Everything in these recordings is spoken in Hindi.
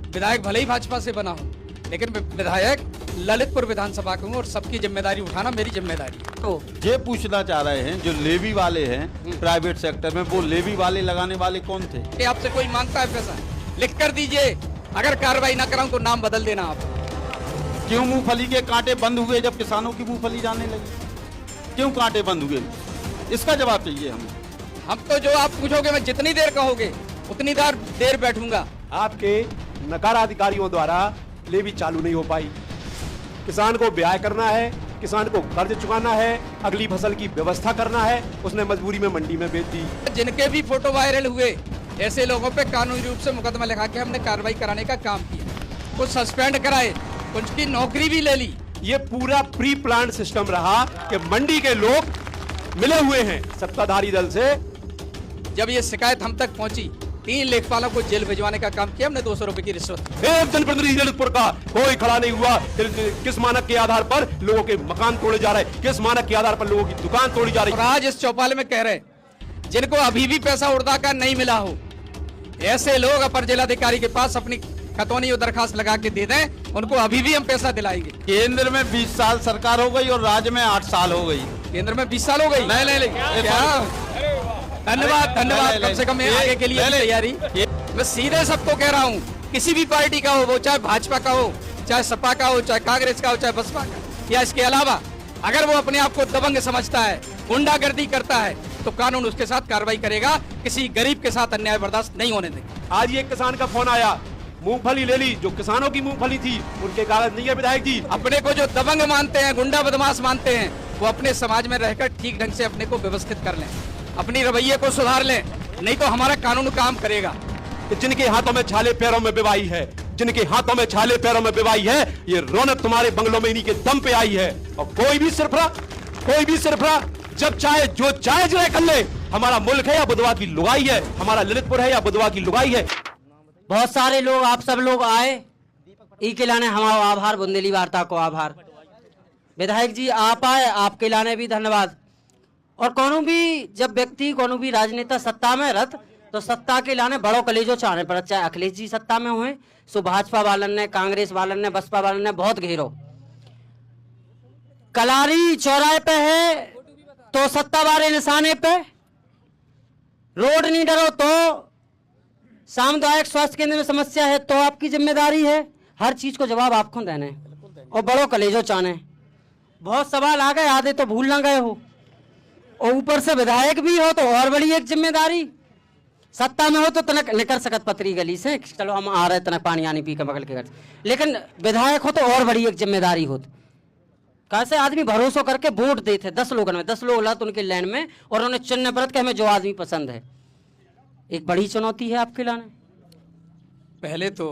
विधायक भले ही भाजपा से बना हूँ, लेकिन विधायक ललितपुर विधानसभा का हूँ और सबकी जिम्मेदारी उठाना मेरी जिम्मेदारी है। तो ये पूछना चाह रहे हैं जो लेवी वाले हैं प्राइवेट सेक्टर में, वो लेवी वाले लगाने वाले कौन थे? कि आपसे कोई मांगता है पैसा, लिख कर दीजिए। अगर कार्रवाई ना कराऊं तो नाम बदल देना आप। क्यों मूंगफली के कांटे बंद हुए जब किसानों की मूंगफली जाने लगी? क्यों कांटे बंद हुए? इसका जवाब चाहिए हमें। हम तो जो आप पूछोगे मैं जितनी देर कहोगे उतनी देर बैठूंगा। आपके नकारा अधिकारियों द्वारा लेवी चालू नहीं हो पाई। किसान को ब्याह करना है, किसान को कर्ज चुकाना है, अगली फसल की व्यवस्था करना है, उसने मजबूरी में मंडी में बेच दी। जिनके भी फोटो वायरल हुए ऐसे लोगों पे कानूनी रूप से मुकदमा लिखा के हमने कार्रवाई कराने का काम किया। कुछ सस्पेंड कराए, कुछ की नौकरी भी ले ली। ये पूरा प्री प्लान सिस्टम रहा कि मंडी के लोग मिले हुए हैं सत्ताधारी दल से। जब ये शिकायत हम तक पहुंची 3 लेखपालों को जेल भिजवाने का काम किया हमने। 200 रुपए की रिश्वत। एक जनप्रतिनिधि ललितपुर का कोई खड़ा नहीं हुआ। किस मानक के आधार पर लोगों के मकान तोड़े जा रहे, किस मानक के आधार पर लोगों की दुकान तोड़ी जा रही। और आज इस चौपाल में कह रहे जिनको अभी भी पैसा उड़दा का नहीं मिला हो, ऐसे लोग अपर जिलाधिकारी के पास अपनी खतौनी और दरखास्त लगा के दे दें, उनको अभी भी हम पैसा दिलाएंगे। केंद्र में 20 साल सरकार हो गई और राज्य में 8 साल हो गई। केंद्र में 20 साल हो गई। नहीं क्या? धन्यवाद। कम से कम आगे के लिए तैयारी। मैं सीधे सबको कह रहा हूँ, किसी भी पार्टी का हो, वो चाहे भाजपा का हो, चाहे सपा का हो, चाहे कांग्रेस का हो, चाहे बसपा का, या इसके अलावा अगर वो अपने आप को दबंग समझता है, गुंडागर्दी करता है, तो कानून उसके साथ कार्रवाई करेगा। किसी गरीब के साथ अन्याय बर्दाश्त नहीं होने देंगे। आज ये किसान का फोन आया, मूंगफली ले ली, जो किसानों की मूंगफली थी उनके कागज नहीं है विधायक जी। अपने को जो दबंग मानते हैं, गुंडा बदमाश मानते हैं, वो अपने समाज में रहकर ठीक ढंग से अपने को व्यवस्थित कर लें, अपनी रवैये को सुधार लें, नहीं तो हमारा कानून काम करेगा। जिनके हाथों में छाले पैरों में बेवाई है, जिनके हाथों में छाले पैरों में बेवाई है, ये रौनक तुम्हारे बंगलों में इन्हीं के दम पे आई है। और कोई भी सिरफरा जब चाहे जो चाहे जरा कर ले। हमारा मुल्क है या बुधवा की लुगाई है, हमारा ललितपुर है या बुधवा की लुगाई है। बहुत सारे लोग, आप सब लोग आए, ई के लाने हमारा आभार, बुंदेली वार्ता को आभार। विधायक जी आप आए, आपके लाने भी धन्यवाद। और कोनो भी जब व्यक्ति कोनो भी राजनेता सत्ता में रथ, तो सत्ता के लाने बड़ो कलेजो चाहने पड़त। चाहे अखिलेश जी सत्ता में हुए, सो भाजपा वालन ने, कांग्रेस वालन ने, बसपा वालन ने बहुत घेरो। कलारी चौराहे पे है तो सत्ता वाले निशाने पे, रोड नहीं डरो तो, सामुदायिक स्वास्थ्य केंद्र में समस्या है तो आपकी जिम्मेदारी है। हर चीज को जवाब आपको देने और बड़ो कलेजो चाहने। बहुत सवाल आ गए, आधे तो भूल ना गए हो, और ऊपर से विधायक भी हो तो और बड़ी एक जिम्मेदारी। सत्ता में हो तो तनक निकल सकत पतरी गली से, चलो हम आ रहे तनक पानी आनी पी के बगल के घर, लेकिन विधायक हो तो और बड़ी एक जिम्मेदारी होती। कैसे आदमी भरोसा करके वोट देते 10 लोगों में, 10 लोग लात उनके लाइन में और उन्हें चुनने पड़त कि हमें जो आदमी पसंद है। एक बड़ी चुनौती है आपके लाने। पहले तो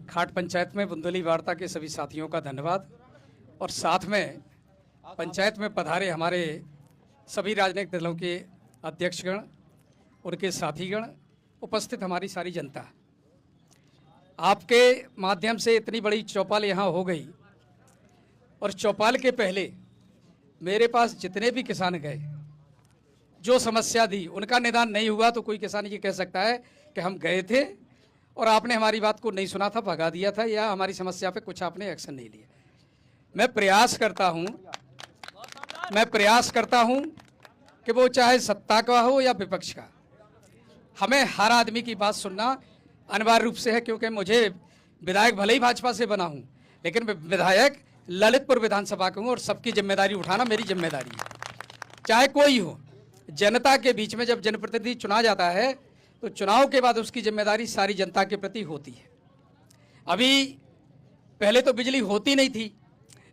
खाट पंचायत में बुंदेली वार्ता के सभी साथियों का धन्यवाद, और साथ में पंचायत में पधारे हमारे सभी राजनीतिक दलों के अध्यक्षगण, उनके साथीगण, उपस्थित हमारी सारी जनता। आपके माध्यम से इतनी बड़ी चौपाल यहाँ हो गई, और चौपाल के पहले मेरे पास जितने भी किसान गए, जो समस्या दी उनका निदान नहीं हुआ, तो कोई किसान ये कह सकता है कि हम गए थे और आपने हमारी बात को नहीं सुना था, भगा दिया था, या हमारी समस्या पे कुछ आपने एक्शन नहीं लिया। मैं प्रयास करता हूं कि वो चाहे सत्ता का हो या विपक्ष का, हमें हर आदमी की बात सुनना अनिवार्य रूप से है। क्योंकि मुझे विधायक भले ही भाजपा से बना हूं, लेकिन विधायक ललितपुर विधानसभा का हूं और सबकी जिम्मेदारी उठाना मेरी जिम्मेदारी है, चाहे कोई हो। जनता के बीच में जब जनप्रतिनिधि चुना जाता है तो चुनाव के बाद उसकी जिम्मेदारी सारी जनता के प्रति होती है। अभी पहले तो बिजली होती नहीं थी,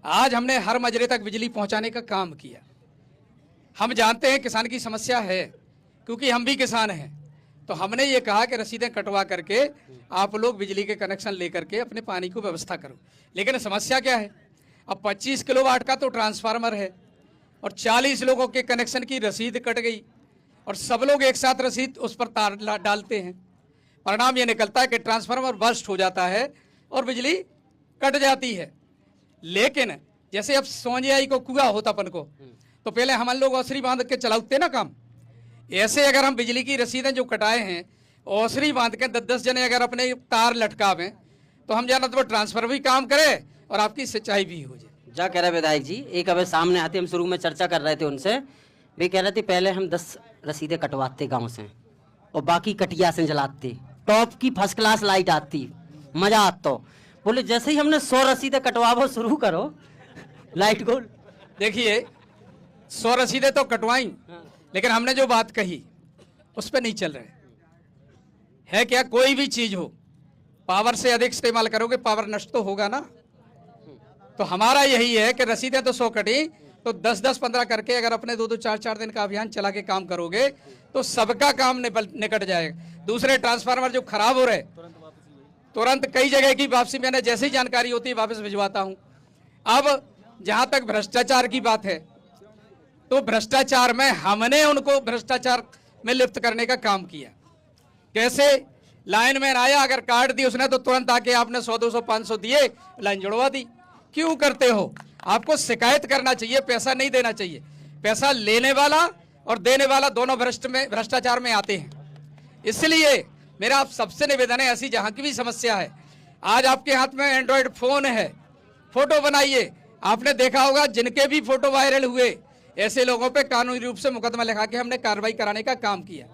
आज हमने हर मजरे तक बिजली पहुंचाने का काम किया। हम जानते हैं किसान की समस्या है, क्योंकि हम भी किसान हैं, तो हमने ये कहा कि रसीदें कटवा करके आप लोग बिजली के कनेक्शन लेकर के अपने पानी को व्यवस्था करो। लेकिन समस्या क्या है, अब 25 किलोवाट का तो ट्रांसफार्मर है और 40 लोगों के कनेक्शन की रसीद कट गई, और सब लोग एक साथ रसीद उस पर तार डालते हैं। परिणाम ये निकलता है कि ट्रांसफार्मर बर्स्ट हो जाता है और बिजली कट जाती है। लेकिन जैसे अब सोंजियाई को कुआ होता अपन को, तो पहले हम लोग औसरी बांध के चलाते ना काम, ऐसे अगर हम बिजली की रसीदें जो कटाए हैं ओसरी बांध के 10-10 जने अगर अपने तार लटकावें तो हम जाना तो ट्रांसफर भी काम करे और आपकी सिंचाई भी हो जाए। जा कह रहे विधायक जी, एक अभी सामने आते, हम शुरू में चर्चा कर रहे थे उनसे, वे कह रहे थे पहले हम 10 रसीदें कटवाते गांव से और बाकी कटिया से जलाते, टॉप की फर्स्ट क्लास लाइट आती, मजा आता। बोले जैसे ही हमने 100 रसीदें कटवाओ शुरू करो लाइट गोल। देखिए 100 रसीदें तो कटवाई, लेकिन हमने जो बात कही उस पर नहीं चल रहे है। क्या कोई भी चीज हो पावर से अधिक इस्तेमाल करोगे पावर नष्ट तो होगा ना। तो हमारा यही है कि रसीदें तो 100 कटी, तो 10-10, 15 करके अगर अपने 2-2, 4-4 दिन का अभियान चला के काम करोगे तो सबका काम निकट जाएगा। दूसरे ट्रांसफार्मर जो खराब हो रहे तुरंत कई जगह की वापसी मैंने जैसे ही जानकारी होती है वापस भिजवाता हूं। अब जहां तक भ्रष्टाचार की बात है तो भ्रष्टाचार में हमने उनको भ्रष्टाचार में लिप्त करने का काम किया। कैसे? लाइनमैन आया, अगर कार्ड दी उसने तो तुरंत आके आपने 100, 200, 500 दिए, लाइन जुड़वा दी। क्यों करते हो? आपको शिकायत करना चाहिए, पैसा नहीं देना चाहिए। पैसा लेने वाला और देने वाला दोनों भ्रष्टाचार में आते हैं। इसलिए मेरा आप सबसे निवेदन है, ऐसी जहां की भी समस्या है, आज आपके हाथ में एंड्रॉयड फोन है, फोटो बनाइए। आपने देखा होगा जिनके भी फोटो वायरल हुए ऐसे लोगों पे कानूनी रूप से मुकदमा लिखा के हमने कार्रवाई कराने का काम किया,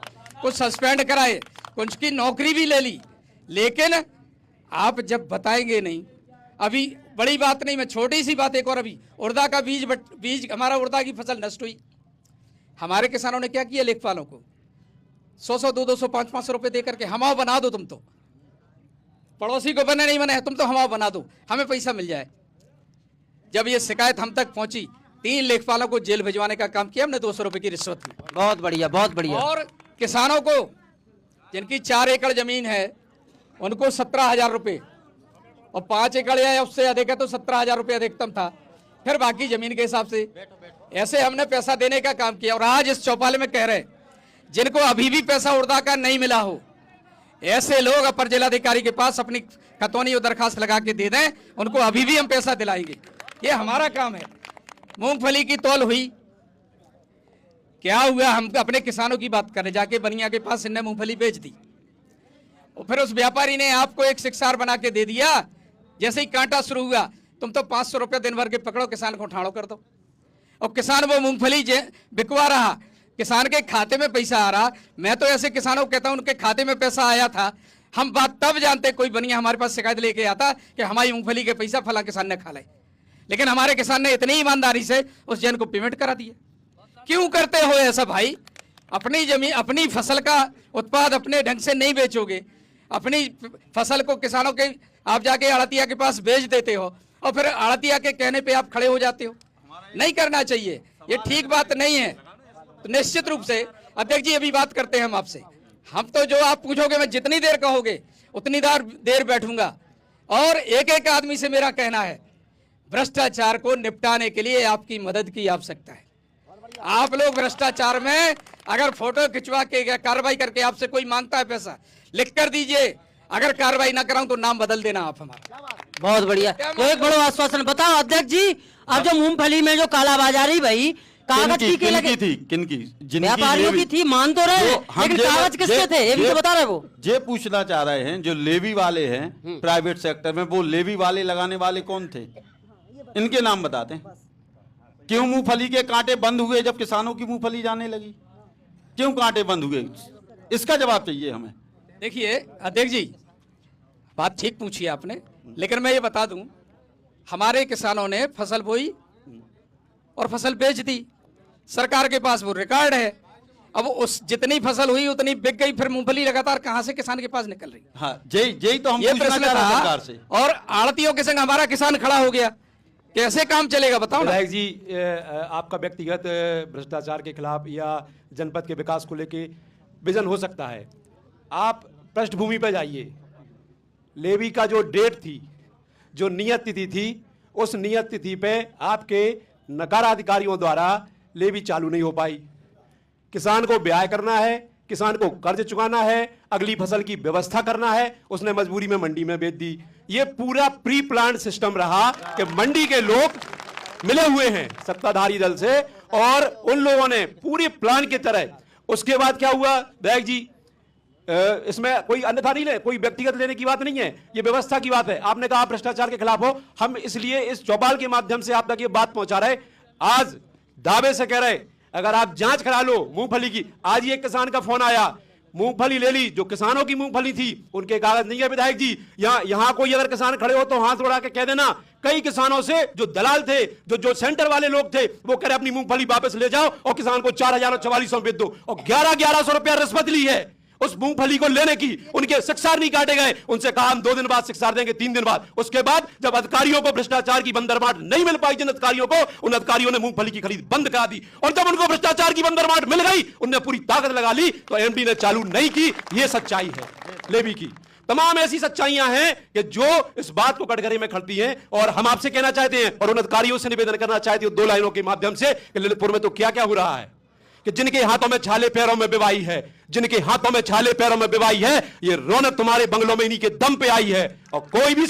कुछ सस्पेंड कराए, कुछ की नौकरी भी ले ली। लेकिन आप जब बताएंगे नहीं, अभी बड़ी बात नहीं, मैं छोटी सी बात एक और, अभी उड़दा का बीज हमारा उड़दा की फसल नष्ट हुई। हमारे किसानों ने क्या किया? लेखपालों को 100-100, 200, 500 रुपए दे करके हमाओ बना दो, तुम तो पड़ोसी को बने नहीं बने, तुम तो हमाओ बना दो, हमें पैसा मिल जाए। जब ये शिकायत हम तक पहुंची 3 लेखपालों को जेल भिजवाने का काम किया हमने 200 रुपए की रिश्वत में। बहुत बढ़िया, बहुत बढ़िया। और किसानों को जिनकी 4 एकड़ जमीन है उनको 17,000 रुपए, और 5 एकड़ या उससे अधिक है तो 17,000 रुपए अधिकतम था, फिर बाकी जमीन के हिसाब से ऐसे हमने पैसा देने का काम किया। और आज इस चौपाले में कह रहे जिनको अभी भी पैसा उड़दा का नहीं मिला हो, ऐसे लोग अपर जिलाधिकारी के पास अपनी खतौनी और दरखास्त लगा के दे दें, उनको अभी भी हम पैसा दिलाएंगे। ये हमारा काम है। मूंगफली की तौल हुई, क्या हुआ? हम अपने किसानों की बात करें, जाके बनिया के पास इनने मूंगफली बेच दी और फिर उस व्यापारी ने आपको एक शिक्षार बना के दे दिया। जैसे ही कांटा शुरू हुआ, तुम तो 500 रुपये दिन भर के पकड़ो, किसान को ठाड़ो कर दो, और किसान वो मूंगफली बिकवा रहा, किसान के खाते में पैसा आ रहा। मैं तो ऐसे किसानों को कहता हूं उनके खाते में पैसा आया था, हम बात तब जानते, कोई बनिया हमारे पास शिकायत लेके आता कि हमारी मूंगफली के पैसा फला किसान ने खा ले, लेकिन हमारे किसान ने इतनी ईमानदारी से उस जन को पेमेंट करा दिया। क्यों करते हो ऐसा भाई? अपनी जमीन, अपनी फसल का उत्पाद अपने ढंग से नहीं बेचोगे, अपनी फसल को किसानों के आप जाके आड़तिया के पास बेच देते हो और फिर आड़तिया के कहने पे आप खड़े हो जाते हो। नहीं करना चाहिए, ये ठीक बात नहीं है। तो निश्चित रूप से अध्यक्ष जी अभी बात करते हैं हम आपसे, हम तो जो आप पूछोगे मैं जितनी देर कहोगे उतनी देर बैठूंगा। और एक एक आदमी से मेरा कहना है, भ्रष्टाचार को निपटाने के लिए आपकी मदद की आवश्यकता है। आप लोग भ्रष्टाचार में अगर फोटो खिंचवा के कार्रवाई करके आपसे कोई मांगता है पैसा, लिख कर दीजिए, अगर कार्रवाई ना कराऊं तो नाम बदल देना आप हमारा। बहुत बढ़िया। तो एक बड़ा आश्वासन बताओ अध्यक्ष जी, अब जो मूंगफली में जो कालाबाजारी भाई, कागज की लगी थी, किनकी? व्यापारियों की थी, मान तो रहे, लेकिन कागज किसके थे ये भी तो बता रहे। वो ये पूछना चाह रहे हैं जो लेवी वाले हैं प्राइवेट सेक्टर में, वो लेवी वाले लगाने वाले कौन थे? इनके नाम बताते हैं। क्यों मूंगफली के कांटे बंद हुए जब किसानों की मूंगफली जाने लगी? क्यों कांटे बंद हुए? इसका जवाब चाहिए हमें। देखिए अध्यक्ष जी, बात ठीक पूछी आपने, लेकिन मैं ये बता दूं, हमारे किसानों ने फसल बोई और फसल बेच दी, सरकार के पास वो रिकॉर्ड है। अब उस जितनी फसल हुई उतनी बिक गई, फिर मूंगफली लगातार कहां से किसान के पास निकल रही? हाँ, यही तो हम ये पूछना प्रश्न चाह रहे हैं था। सरकार से। और आड़तियों के संग हमारा किसान खड़ा हो गया, कैसे काम चलेगा बताओ ना। विधायक जी, आपका व्यक्तिगत भ्रष्टाचार के खिलाफ या जनपद के विकास को लेके विजन हो सकता है। आप पृष्ठभूमि पर जाइए, लेवी का जो डेट थी, जो नियत तिथि थी, उस नियत तिथि पे आपके नकारा अधिकारियों द्वारा लेवी चालू नहीं हो पाई। किसान को ब्याह करना है, किसान को कर्ज चुकाना है, अगली फसल की व्यवस्था करना है, उसने मजबूरी में मंडी में बेच दी। ये पूरा प्री प्लान सिस्टम रहा कि मंडी के लोग मिले हुए हैं सत्ताधारी दल से और उन लोगों ने पूरी प्लान की तरह। उसके बाद क्या हुआ विधायक जी? इसमें कोई अन्यथा नहीं ले, कोई व्यक्तिगत लेने की बात नहीं है, ये व्यवस्था की बात है। आपने कहा आप भ्रष्टाचार के खिलाफ हो, हम इसलिए इस चौपाल के माध्यम से आप तक ये बात पहुंचा रहे। आज दावे से कह रहे अगर आप जांच करा लो मूंगफली की। आज ये किसान का फोन आया, मूंगफली ले ली, जो किसानों की मूंगफली थी उनके कागज नहीं है विधायक जी। यहां कोई अगर किसान खड़े हो तो हाथ उड़ा के कह देना, कई किसानों से जो दलाल थे, जो सेंटर वाले लोग थे, वो कह रहे अपनी मूंगफली वापस ले जाओ और किसान को 4,000 और 4400 बेच दो, और 1100 रुपया रिश्वत ली है उस मूंगफली को लेने की। उनके शिक्षार नहीं काटे गए, उनसे कहा हम 2 दिन बाद शिक्षार देंगे, 3 दिन बाद। उसके बाद जब अधिकारियों को भ्रष्टाचार की बंदरमाट नहीं मिल पाई, जिन अधिकारियों को, उन अधिकारियों ने मूंगफली की खरीद बंद करा दी। और जब उनको भ्रष्टाचार की बंदरमाट मिल गई, उनने पूरी ताकत लगा ली, तो एमडी ने चालू नहीं की। यह सच्चाई है लेवी की। तमाम ऐसी सच्चाइयां हैं कि जो इस बात को कटघरे में खड़ती हैं। और हम आपसे कहना चाहते हैं और उन अधिकारियों से निवेदन करना चाहते हैं 2 लाइनों के माध्यम से कि ललितपुर में तो क्या क्या हो रहा है कि जिनके हाथों में छाले पैरों में बेवाई है, जिनके हाथों में छाले पैरों में बेवाई है, ये रौनक तुम्हारे बंगलों में इन्हीं के दम पे आई है। और कोई भी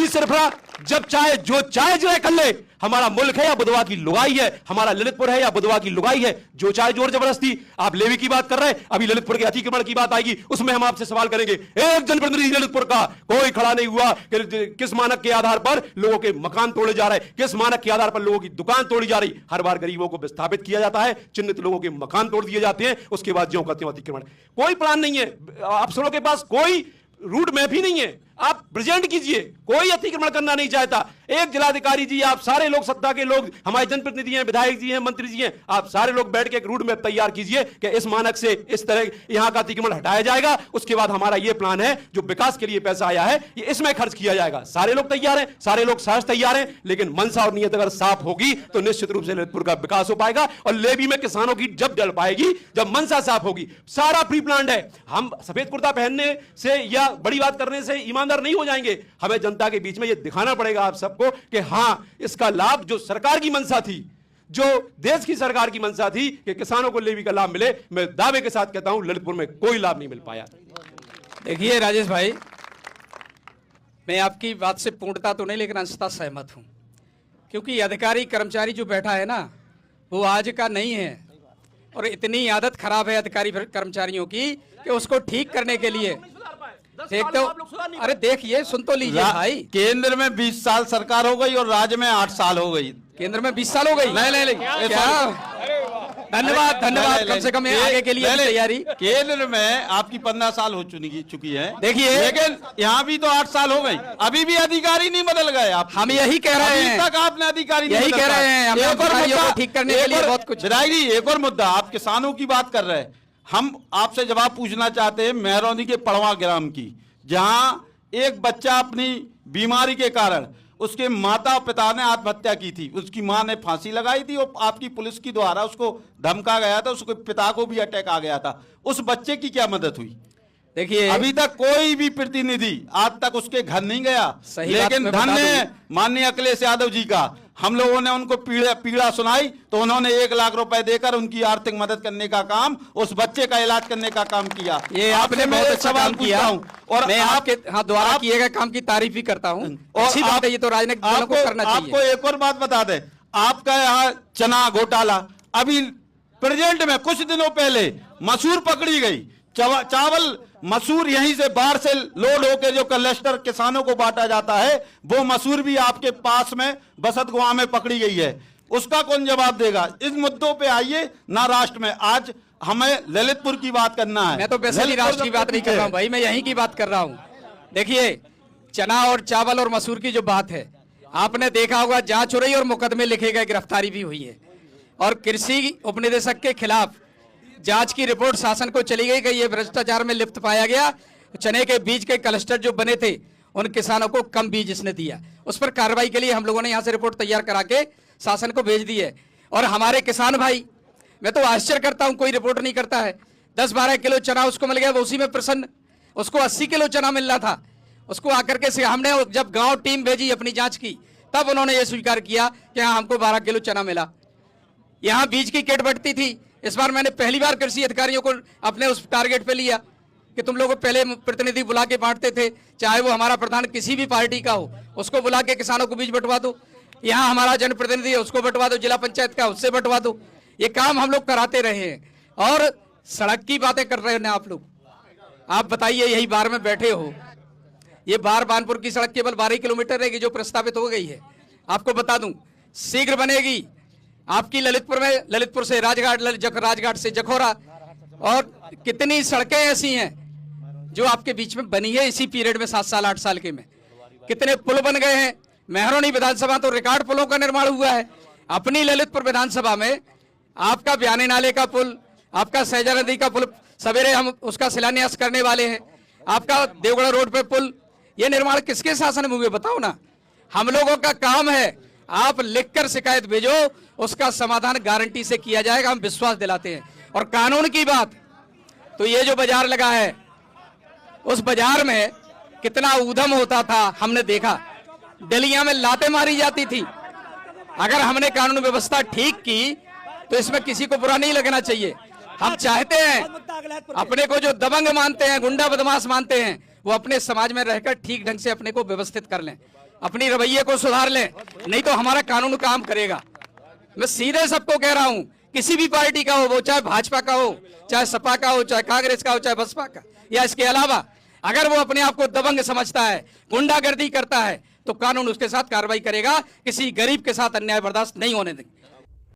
सिरफरा जब चाहे जो चाहे जो कर ले। हमारा मुल्क है या बुधवा की लुगाई है, हमारा ललितपुर है या बुधवा की लुगाई है, जो चाहे जोर जबरदस्ती। आप लेवी की बात कर रहे हैं, अभी ललितपुर के अतिक्रमण की बात आएगी, उसमें हम आपसे सवाल करेंगे। एक जनप्रतिनिधि ललितपुर का कोई खड़ा नहीं हुआ कि किस मानक के आधार पर लोगों के मकान तोड़े जा रहे हैं, किस मानक के आधार पर लोगों की दुकान तोड़ी जा रही। हर बार गरीबों को विस्थापित किया जाता है, चिन्हित लोगों के मकान तोड़ दिए जाते हैं, उसके बाद ज्यों का त्यों अतिक्रमण। कोई प्लान नहीं है, अफसरों के पास कोई रूट मैप ही नहीं है। आप प्रेजेंट कीजिए, कोई अतिक्रमण करना नहीं चाहता। एक जिलाधिकारी जी, आप सारे लोग, सत्ता के लोग, हमारे जनप्रतिनिधि हैं, विधायक जी हैं, मंत्री जी हैं, आप सारे लोग बैठ के एक रूट मैप तैयार कीजिए कि इस मानक से इस तरह यहां का अतिक्रमण हटाया जाएगा। उसके बाद हमारा यह प्लान है, जो विकास के लिए पैसा आया है, ये इसमें खर्च किया जाएगा। सारे लोग तैयार हैं, सारे लोग सहज तैयार हैं, लेकिन मनसा और नीयत अगर साफ होगी तो निश्चित रूप से ललितपुर का विकास हो पाएगा। और लेवी में किसानों की जब डल पाएगी, जब मनसा साफ होगी। सारा प्री प्लान है। हम सफेद कुर्ता पहनने से या बड़ी बात करने से ईमानदार नहीं हो जाएंगे। हमें जनता के बीच में यह दिखाना पड़ेगा आप सबको कि हां, इसका लाभ जो सरकार की मंशा थी, जो देश की सरकार की मंशा थी कि किसानों को लेवी का लाभ मिले, मैं दावे के साथ कहता हूं ललितपुर में कोई लाभ नहीं मिल पाया। देखिए राजेश भाई, मैं आपकी बात से पूर्णता तो नहीं लेकिन अंशतः सहमत हूं, क्योंकि अधिकारी कर्मचारी जो बैठा है ना, वो आज का नहीं है। और इतनी आदत खराब है अधिकारी कर्मचारियों की कि उसको ठीक करने के लिए देखते हो। अरे देखिए, सुन तो लीजिए भाई। केंद्र में 20 साल सरकार हो गई और राज्य में 8 साल हो गई। केंद्र में 20 साल हो गई? नहीं क्या? धन्यवाद कम से कम आगे के लिए तैयारी। केंद्र में आपकी 15 साल हो चुकी है, देखिए, लेकिन यहाँ भी तो 8 साल हो गई, अभी भी अधिकारी नहीं बदल गए। आप हम यही कह रहे हैं, तक आपने अधिकारी यही कह रहे हैं, हम अधिकारियों को ठीक करने के लिए बहुत कुछ। विधायक जी, एक और मुद्दा, आप किसानों की बात कर रहे हैं, हम आपसे जवाब पूछना चाहते हैं मेहरौनी के पड़वा ग्राम की, जहां एक बच्चा अपनी बीमारी के कारण, उसके माता और पिता ने आत्महत्या की थी, उसकी मां ने फांसी लगाई थी और आपकी पुलिस की द्वारा उसको धमका गया था, उसके पिता को भी अटैक आ गया था। उस बच्चे की क्या मदद हुई? देखिए, अभी तक कोई भी प्रतिनिधि आज तक उसके घर नहीं गया। लेकिन धन्य है माननीय अखिलेश यादव जी का, हम लोगों ने उनको पीड़ा सुनाई तो उन्होंने 1 लाख रुपए देकर उनकी आर्थिक मदद करने का काम, उस बच्चे का इलाज करने का काम किया। ये आपने बहुत अच्छा काम किया और मैं आपके द्वारा किए गए काम की तारीफ भी करता हूँ। अच्छी बात है, ये तो राजनीतिक दलों को करना चाहिए। आपको एक और बात बता दे, आपका यहाँ चना घोटाला, अभी प्रेजेंट में कुछ दिनों पहले मसूर पकड़ी गई, चावल मसूर यहीं से बाहर से लोड होकर जो क्लस्टर किसानों को बांटा जाता है, वो मसूर भी आपके पास में बसतगुआ में पकड़ी गई है। उसका कौन जवाब देगा? इस मुद्दों पे आइए ना, राष्ट्र में आज हमें ललितपुर की बात करना है। मैं तो वैसे भी राष्ट्र की बात नहीं कर रहा हूं भाई, मैं यहीं की बात कर रहा हूं। देखिए, चना और चावल और मसूर की जो बात है, आपने देखा होगा जांच हो रही और मुकदमे लिखे गए, गिरफ्तारी भी हुई है। और कृषि उपनिदेशक के खिलाफ जांच की रिपोर्ट शासन को चली गई कि ये भ्रष्टाचार में लिप्त पाया गया। चने के बीज के क्लस्टर जो बने थे, उन किसानों को कम बीज इसने दिया। उस पर कार्रवाई के लिए हम लोगों ने यहाँ से रिपोर्ट तैयार करा के शासन को भेज दी है। और हमारे किसान भाई, मैं तो आश्चर्य करता हूँ, कोई रिपोर्ट नहीं करता है। 10-12 किलो चना उसको मिल गया, वो उसी में प्रसन्न। उसको 80 किलो चना मिल रहा था, उसको आकर के हमने जब गाँव टीम भेजी अपनी जाँच की, तब उन्होंने ये स्वीकार किया कि हाँ, हमको 12 किलो चना मिला। यहाँ बीज की किट बंटती थी, इस बार मैंने पहली बार कृषि अधिकारियों को अपने उस टारगेट पे लिया कि तुम लोग पहले प्रतिनिधि बुला के बांटते थे, चाहे वो हमारा प्रधान किसी भी पार्टी का हो, उसको बुला के किसानों को बीज बंटवा दो। यहाँ हमारा जनप्रतिनिधि है, उसको बंटवा दो, जिला पंचायत का उससे बंटवा दो। ये काम हम लोग कराते रहे हैं। और सड़क की बातें कर रहे हैं आप लोग, आप बताइए, यही बार में बैठे हो, ये बार बानपुर की सड़क केवल 12 किलोमीटर रहेगी जो प्रस्तावित हो गई है। आपको बता दूं, शीघ्र बनेगी। आपकी ललितपुर में, ललितपुर से राजघाट, राजघाट से जखौरा, और कितनी सड़कें ऐसी हैं जो आपके बीच में बनी है इसी पीरियड में, 7 साल 8 साल के में। कितने पुल बन गए हैं। मेहरौनी विधानसभा तो रिकॉर्ड पुलों का निर्माण हुआ है। अपनी ललितपुर विधानसभा में आपका बयाने नाले का पुल, आपका सहजा नदी का पुल, सवेरे हम उसका शिलान्यास करने वाले हैं। आपका देवगढ़ रोड पे पुल, ये निर्माण किसके शासन में हुए बताओ ना। हम लोगों का काम है, आप लिखकर शिकायत भेजो, उसका समाधान गारंटी से किया जाएगा, हम विश्वास दिलाते हैं। और कानून की बात, तो ये जो बाजार लगा है, उस बाजार में कितना ऊधम होता था हमने देखा। डलियां में लातें मारी जाती थी। अगर हमने कानून व्यवस्था ठीक की तो इसमें किसी को बुरा नहीं लगना चाहिए। हम चाहते हैं अपने को जो दबंग मानते हैं, गुंडा बदमाश मानते हैं, वो अपने समाज में रहकर ठीक ढंग से अपने को व्यवस्थित कर लें, अपनी रवैये को सुधार लें, नहीं तो हमारा कानून काम करेगा। मैं सीधे सबको कह रहा हूं, किसी भी पार्टी का हो, वो चाहे भाजपा का हो, चाहे सपा का हो, चाहे कांग्रेस का हो, चाहे बसपा का, या इसके अलावा अगर वो अपने आप को दबंग समझता है, गुंडागर्दी करता है, तो कानून उसके साथ कार्रवाई करेगा। किसी गरीब के साथ अन्याय बर्दाश्त नहीं होने देंगे।